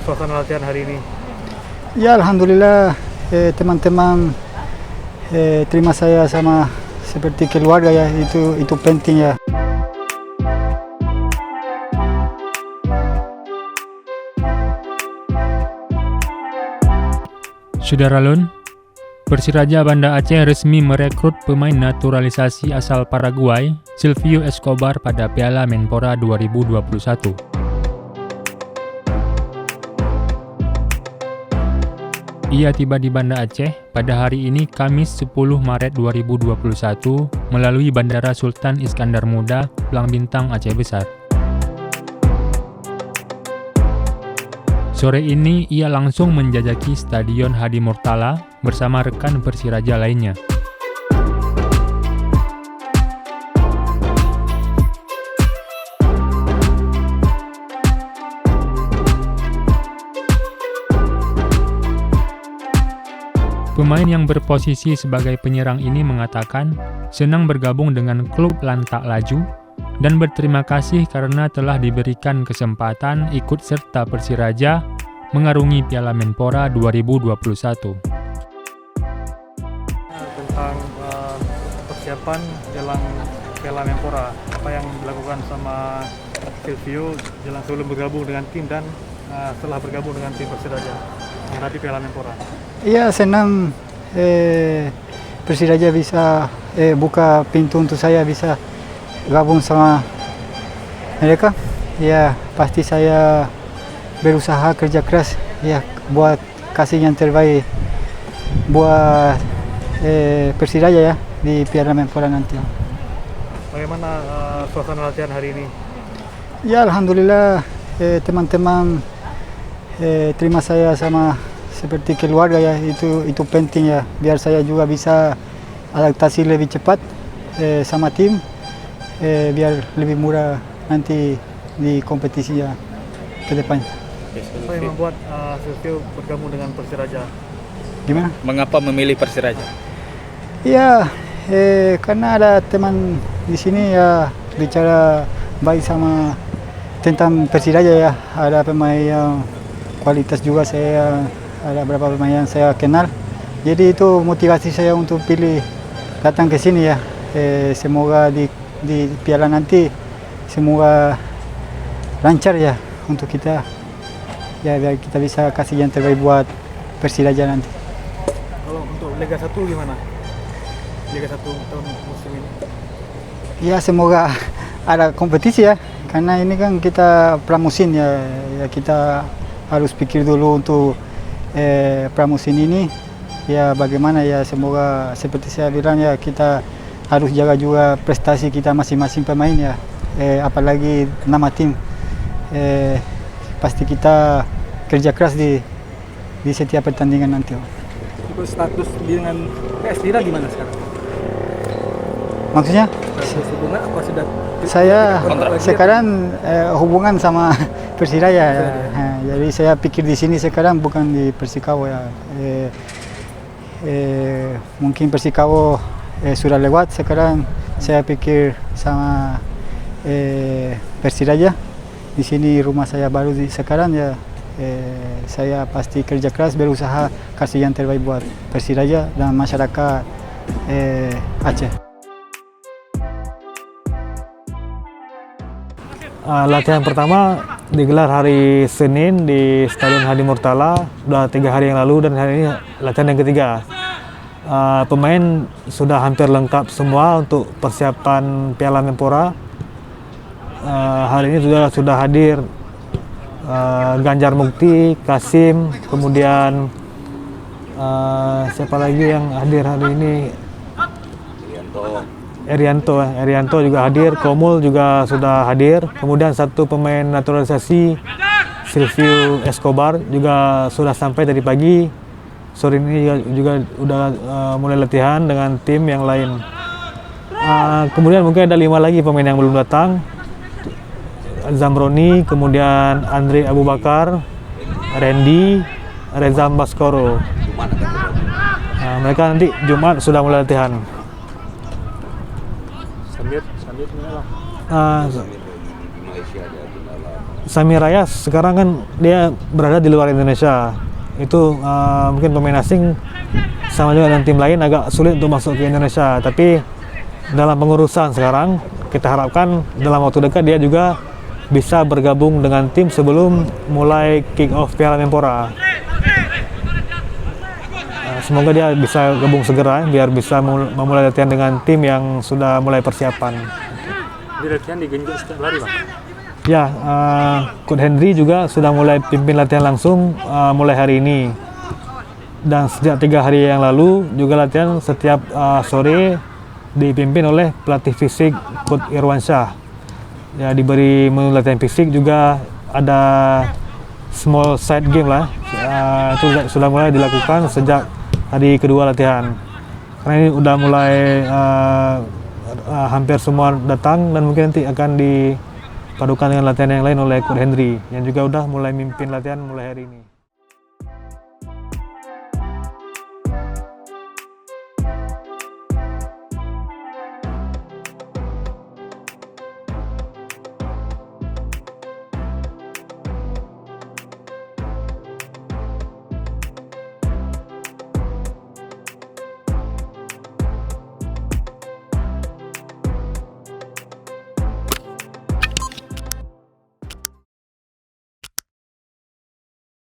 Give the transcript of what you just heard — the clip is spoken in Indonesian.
suasana latihan hari ini? Ya alhamdulillah teman-teman terima saya sama seperti keluarga ya, itu penting ya. Saudara Lun, Persiraja Banda Aceh resmi merekrut pemain naturalisasi asal Paraguay, Silvio Escobar pada Piala Menpora 2021. Ia tiba di Banda Aceh pada hari ini Kamis 10 Maret 2021 melalui Bandara Sultan Iskandar Muda, Belang Bintang, Aceh Besar. Sore ini ia langsung menjajaki Stadion Hadi Murtala bersama rekan Persiraja lainnya. Pemain yang berposisi sebagai penyerang ini mengatakan senang bergabung dengan klub Lantak Laju dan berterima kasih karena telah diberikan kesempatan ikut serta Persiraja mengarungi Piala Menpora 2021. Tentang persiapan jelang Piala Menpora, apa yang dilakukan sama Silvio jelang sebelum bergabung dengan tim dan setelah bergabung dengan tim Persiraja menghadapi Piala Menpora? Iya senang Persiraja bisa buka pintu untuk saya bisa gabung sama mereka. Ya pasti saya berusaha kerja keras ya buat kasih yang terbaik buat Persiraja ya di Piala Menpora nanti. Bagaimana suasana latihan hari ini? Ya alhamdulillah teman-teman terima saya sama seperti keluarga ya, itu penting ya biar saya juga bisa adaptasi lebih cepat sama tim. Biar lebih murah nanti di kompetisi ya ke depan. Apa yang membuat Silvio bergabung dengan Persiraja? Gimana? Mengapa memilih Persiraja? Ya, karena ada teman di sini ya bicara baik sama tentang Persiraja ya. Ada pemain yang kualitas juga, saya ada beberapa pemain yang saya kenal. Jadi itu motivasi saya untuk pilih datang ke sini ya. Semoga di piala nanti semoga lancar ya untuk kita ya biar kita bisa kasih yang terbaik buat Persiraja nanti. Kalau untuk Liga 1 gimana? Liga 1 tahun musim ini? Ya semoga ada kompetisi ya karena ini kan kita pramusim ya kita harus pikir dulu untuk pramusim ini ya bagaimana ya, semoga seperti saya bilang ya kita harus jaga juga prestasi kita masing-masing pemain ya, apalagi nama tim. Pasti kita kerja keras di setiap pertandingan nanti. Untuk status dengan PS Tira gimana sekarang? Maksudnya? Status hubungan apa sudah? Saya sekarang hubungan sama Persiraja ya. Jadi saya pikir di sini sekarang bukan di Persikabo ya. Mungkin Persikabo sudah lewat, sekarang saya pikir sama Persiraja. Di sini rumah saya baru sekarang ya, saya pasti kerja keras berusaha kasih yang terbaik buat Persiraja dan masyarakat Aceh. Latihan pertama digelar hari Senin di Stadion Hadi Murtala, sudah 3 hari yang lalu dan hari ini latihan yang ketiga. Pemain sudah hampir lengkap semua untuk persiapan Piala Menpora. Hari ini sudah hadir Ganjar Mukti, Kasim, kemudian siapa lagi yang hadir hari ini? Erianto juga hadir, Komul juga sudah hadir. Kemudian satu pemain naturalisasi Silvio Escobar juga sudah sampai tadi pagi. Sore ini juga udah mulai latihan dengan tim yang lain. Kemudian mungkin ada 5 lagi pemain yang belum datang. Zamroni, kemudian Andre Abu Bakar, Randy, Reza Baskoro. Mereka nanti Jumat sudah mulai latihan. Sami Raya sekarang kan dia berada di luar Indonesia. Itu mungkin pemain asing sama juga dengan tim lain agak sulit untuk masuk ke Indonesia. Tapi dalam pengurusan sekarang kita harapkan dalam waktu dekat dia juga bisa bergabung dengan tim sebelum mulai kick off Piala Menpora. Semoga dia bisa gabung segera biar bisa memulai latihan dengan tim yang sudah mulai persiapan. Di latihan digenjot setiap hari, Bang? Ya, Coach Henry juga sudah mulai pimpin latihan langsung mulai hari ini. Dan sejak 3 hari yang lalu juga latihan setiap sore dipimpin oleh pelatih fisik Coach Irwansyah. Ya, diberi menu latihan fisik juga ada small side game lah. Itu sudah mulai dilakukan sejak hari kedua latihan. Karena ini udah mulai hampir semua datang dan mungkin nanti akan dipadukan dengan latihan yang lain oleh Coach Henry yang juga udah mulai mimpin latihan mulai hari ini.